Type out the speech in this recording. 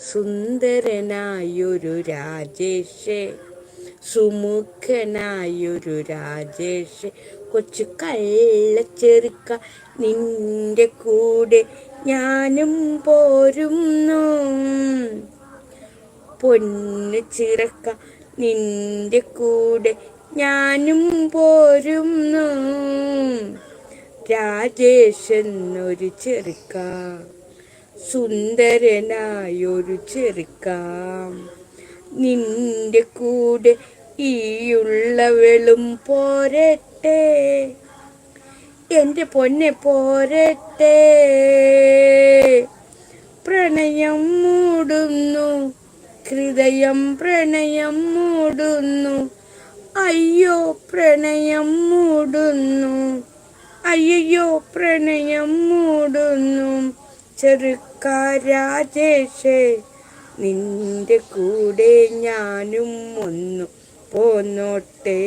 സുന്ദരനായൊരു രാജേഷേ, സുമുഖനായൊരു രാജേഷേ, കൊച്ചു കള്ളച്ചെറുക്ക നിന്റെ കൂടെ ഞാനും പോരുന്നു. പൊന്നു ചിറക്ക നിന്റെ കൂടെ ഞാനും പോരുന്നു. രാജേഷെന്നൊരു ചെറുക്ക, സുന്ദരനായൊരു ചെറുക്ക, നിന്റെ കൂടെ ഈയുള്ളവളും പോരട്ടെ, എൻ്റെ പൊന്നെ പോരട്ടെ. പ്രണയം മൂടുന്നു, ഹൃദയം പ്രണയം മൂടുന്നു, അയ്യോ പ്രണയം മൂടുന്നു, അയ്യോ പ്രണയം മൂടുന്നു. ചെറുക്ക രാജേഷേ, നിന്റെ കൂടെ ഞാനും ഒന്നു പോന്നോട്ടെ.